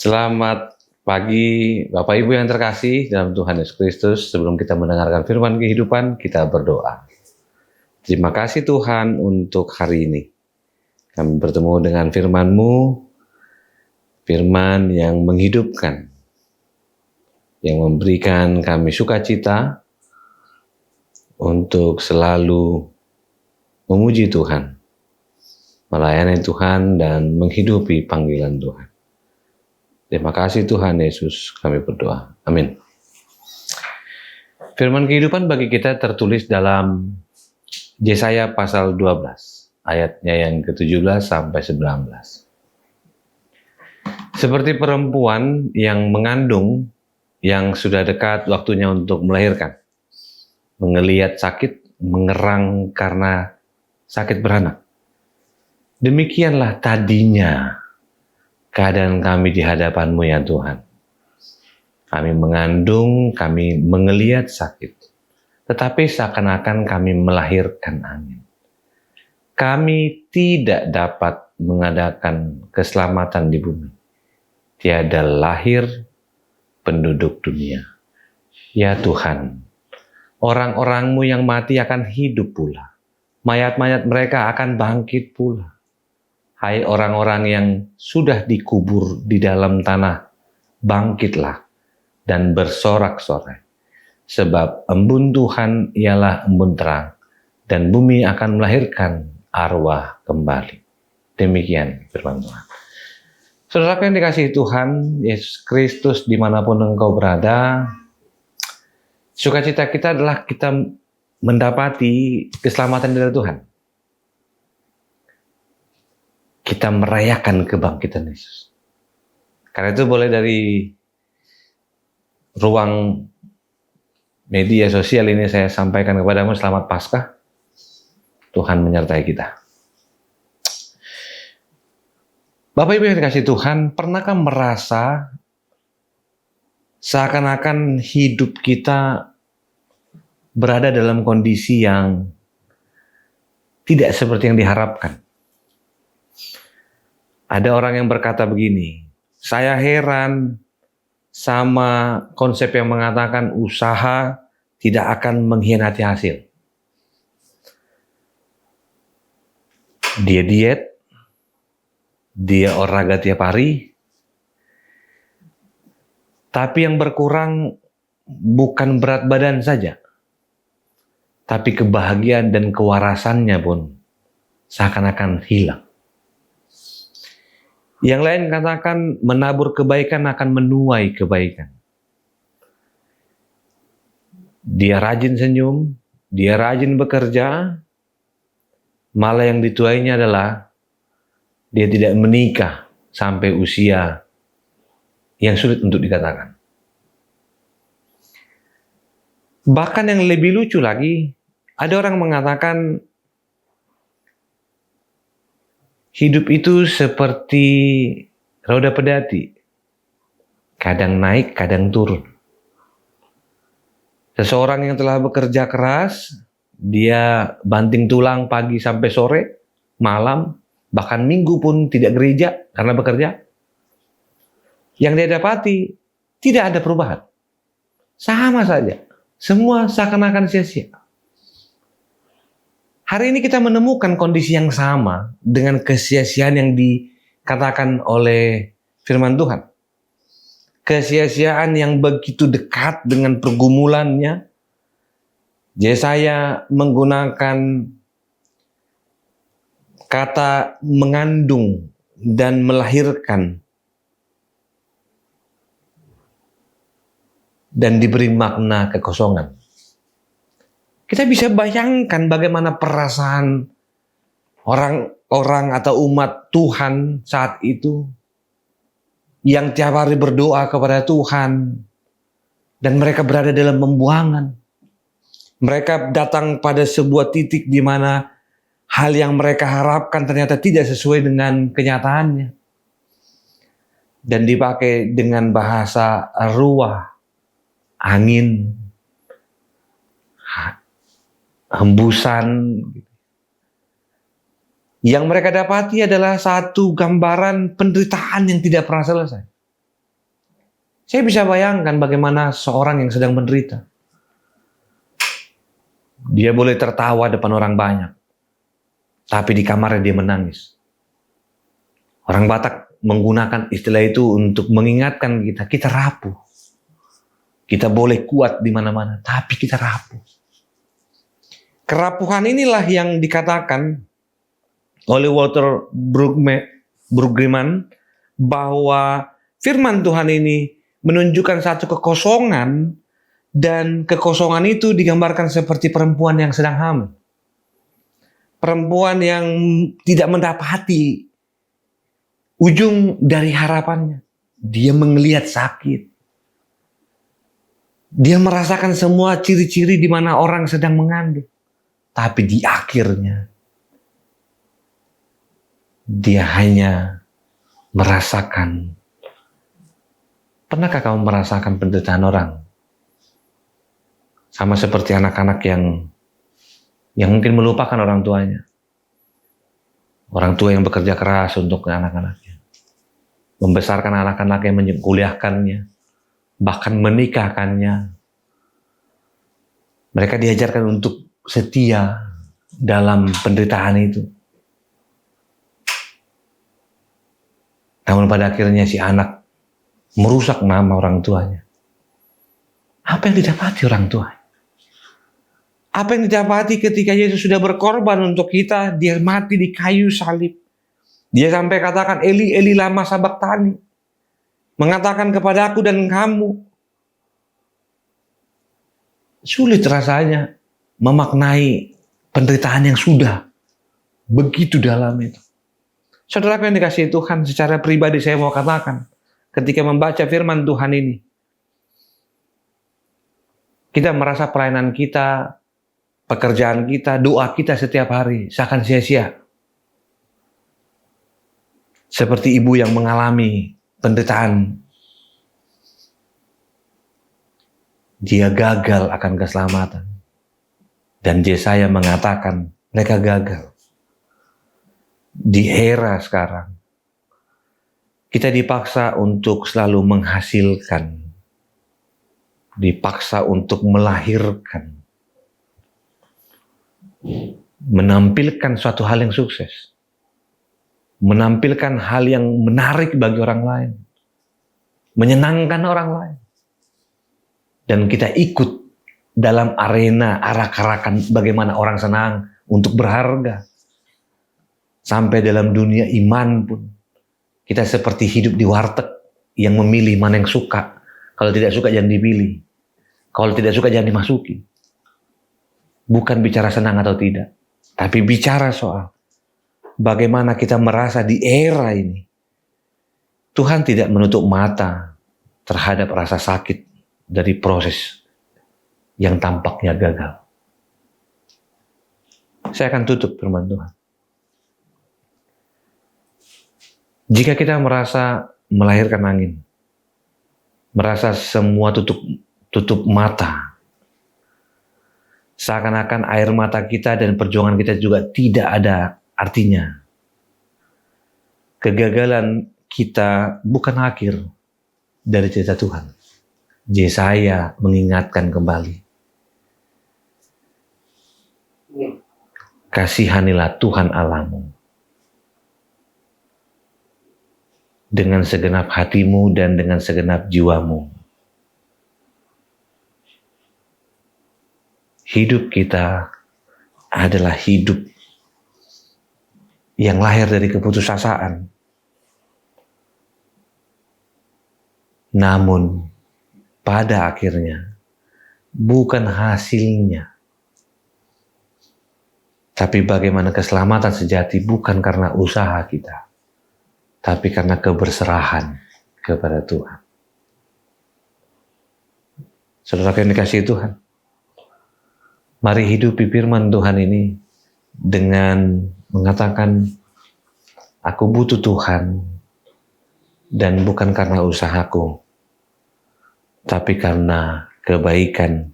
Selamat pagi Bapak Ibu yang terkasih dalam Tuhan Yesus Kristus. Sebelum kita mendengarkan firman kehidupan, kita berdoa. Terima kasih Tuhan untuk hari ini. Kami bertemu dengan firman-Mu, firman yang menghidupkan, yang memberikan kami sukacita untuk selalu memuji Tuhan, melayani Tuhan, dan menghidupi panggilan Tuhan. Terima kasih Tuhan Yesus, kami berdoa. Amin. Firman kehidupan bagi kita tertulis dalam Yesaya pasal 12, ayatnya yang ke-17 sampai 19. Seperti perempuan yang mengandung, yang sudah dekat waktunya untuk melahirkan, mengeliat sakit, mengerang karena sakit beranak. Demikianlah tadinya keadaan kami di hadapan-Mu ya Tuhan. Kami mengandung, kami mengeliat sakit, tetapi seakan-akan kami melahirkan angin. Kami tidak dapat mengadakan keselamatan di bumi. Tiada lahir penduduk dunia. Ya Tuhan, orang-orang-Mu yang mati akan hidup pula. Mayat-mayat mereka akan bangkit pula. Hai orang-orang yang sudah dikubur di dalam tanah, bangkitlah dan bersorak-sorai. Sebab embun Tuhan ialah embun terang, dan bumi akan melahirkan arwah kembali. Demikian firman Tuhan. Saudara yang dikasihi Tuhan Yesus Kristus, dimanapun engkau berada, sukacita kita adalah kita mendapati keselamatan dari Tuhan. Kita merayakan kebangkitan Yesus. Karena itu boleh dari ruang media sosial ini saya sampaikan kepadamu, selamat Paskah. Tuhan menyertai kita. Bapak Ibu yang dikasihi Tuhan, pernahkah merasa seakan-akan hidup kita berada dalam kondisi yang tidak seperti yang diharapkan? Ada orang yang berkata begini, saya heran sama konsep yang mengatakan usaha tidak akan mengkhianati hasil. Dia diet, dia olahraga tiap hari, tapi yang berkurang bukan berat badan saja, tapi kebahagiaan dan kewarasannya pun seakan-akan hilang. Yang lain katakan menabur kebaikan akan menuai kebaikan. Dia rajin senyum, dia rajin bekerja, malah yang dituainya adalah dia tidak menikah sampai usia yang sulit untuk dikatakan. Bahkan yang lebih lucu lagi, ada orang mengatakan hidup itu seperti roda pedati, kadang naik, kadang turun. Seseorang yang telah bekerja keras, dia banting tulang pagi sampai sore, malam, bahkan minggu pun tidak gereja karena bekerja. Yang dia dapati, tidak ada perubahan. Sama saja, semua seakan-akan sia-sia. Hari ini kita menemukan kondisi yang sama dengan kesia-siaan yang dikatakan oleh firman Tuhan. Kesia-siaan yang begitu dekat dengan pergumulannya. Yesaya menggunakan kata mengandung dan melahirkan dan diberi makna kekosongan. Kita bisa bayangkan bagaimana perasaan orang-orang atau umat Tuhan saat itu yang tiap hari berdoa kepada Tuhan dan mereka berada dalam pembuangan. Mereka datang pada sebuah titik di mana hal yang mereka harapkan ternyata tidak sesuai dengan kenyataannya. Dan dipakai dengan bahasa ruah, angin, hembusan. Yang mereka dapati adalah satu gambaran penderitaan yang tidak pernah selesai. Saya bisa bayangkan bagaimana seorang yang sedang menderita. Dia boleh tertawa depan orang banyak, tapi di kamarnya dia menangis. Orang Batak menggunakan istilah itu untuk mengingatkan kita rapuh. Kita boleh kuat di mana-mana, tapi kita rapuh. Kerapuhan inilah yang dikatakan oleh Walter Brueggemann bahwa firman Tuhan ini menunjukkan satu kekosongan, dan kekosongan itu digambarkan seperti perempuan yang sedang hamil. Perempuan yang tidak mendapati ujung dari harapannya. Dia melihat sakit. Dia merasakan semua ciri-ciri di mana orang sedang mengandung. Tapi di akhirnya dia hanya merasakan. Pernahkah kamu merasakan penderitaan orang? Sama seperti anak-anak yang mungkin melupakan orang tuanya. Orang tua yang bekerja keras untuk anak-anaknya. Membesarkan anak-anaknya, menkuliahkannya, bahkan menikahkannya. Mereka diajarkan untuk setia dalam penderitaan itu. Namun pada akhirnya si anak merusak nama orang tuanya. Apa yang didapati orang tua? Apa yang didapati ketika Yesus sudah berkorban untuk kita? Dia mati di kayu salib. Dia sampai katakan, Eli, Eli lama sabachthani. Mengatakan kepada aku dan kamu. Sulit rasanya memaknai penderitaan yang sudah begitu dalam itu. Saudara yang dikasihi Tuhan, secara pribadi saya mau katakan, ketika membaca firman Tuhan ini, kita merasa pelayanan kita, pekerjaan kita, doa kita setiap hari seakan sia-sia. Seperti ibu yang mengalami penderitaan. Dia gagal akan keselamatan. Dan Yesaya mengatakan mereka gagal. Di era sekarang, kita dipaksa untuk selalu menghasilkan, dipaksa untuk melahirkan, menampilkan suatu hal yang sukses, menampilkan hal yang menarik bagi orang lain, menyenangkan orang lain, dan kita ikut dalam arena arak-arakan bagaimana orang senang untuk berharga. Sampai dalam dunia iman pun, kita seperti hidup di warteg yang memilih mana yang suka. Kalau tidak suka jangan dipilih. Kalau tidak suka jangan dimasuki. Bukan bicara senang atau tidak, tapi bicara soal bagaimana kita merasa di era ini. Tuhan tidak menutup mata terhadap rasa sakit dari proses yang tampaknya gagal. Saya akan tutup firman Tuhan. Jika kita merasa melahirkan angin, merasa semua tutup mata, seakan-akan air mata kita dan perjuangan kita juga tidak ada artinya. Kegagalan kita bukan akhir dari cerita Tuhan. Yesaya mengingatkan kembali. Kasihanilah Tuhan Allahmu dengan segenap hatimu dan dengan segenap jiwamu. Hidup kita adalah hidup yang lahir dari keputusasaan. Namun pada akhirnya bukan hasilnya, tapi bagaimana keselamatan sejati bukan karena usaha kita, tapi karena keberserahan kepada Tuhan. Saudara yang dikasihi Tuhan, mari hidupi firman Tuhan ini dengan mengatakan, aku butuh Tuhan, dan bukan karena usahaku, tapi karena kebaikan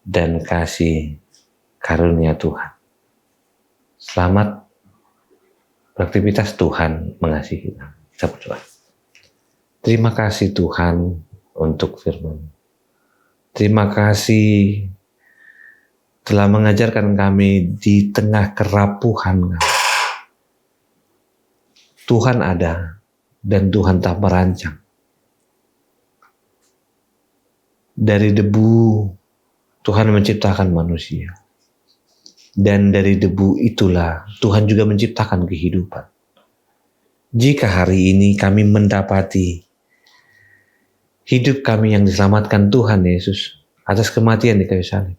dan kasih karunia Tuhan. Selamat beraktivitas, Tuhan mengasihi kita. Kita berdoa. Terima kasih Tuhan untuk firman. Terima kasih telah mengajarkan kami di tengah kerapuhan kami. Tuhan ada dan Tuhan tak merancang. Dari debu Tuhan menciptakan manusia. Dan dari debu itulah Tuhan juga menciptakan kehidupan. Jika hari ini kami mendapati hidup kami yang diselamatkan Tuhan Yesus atas kematian di kayu salib,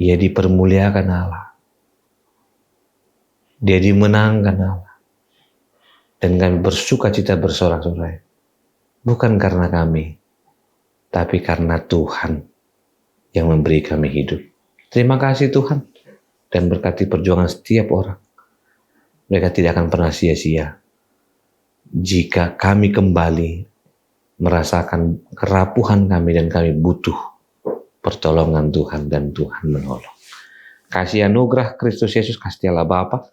Ia dipermuliakan Allah. Dia dimenangkan Allah. Dan kami bersuka cita bersorak-sorai. Bukan karena kami, tapi karena Tuhan yang memberi kami hidup. Terima kasih Tuhan. Dan berkati perjuangan setiap orang. Mereka tidak akan pernah sia-sia. Jika kami kembali merasakan kerapuhan kami dan kami butuh pertolongan Tuhan dan Tuhan menolong. Kasih anugerah Kristus Yesus, kasih Allah Bapa,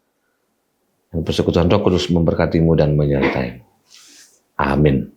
dan persekutuan Roh Kudus memberkatimu dan menyertaimu. Amin.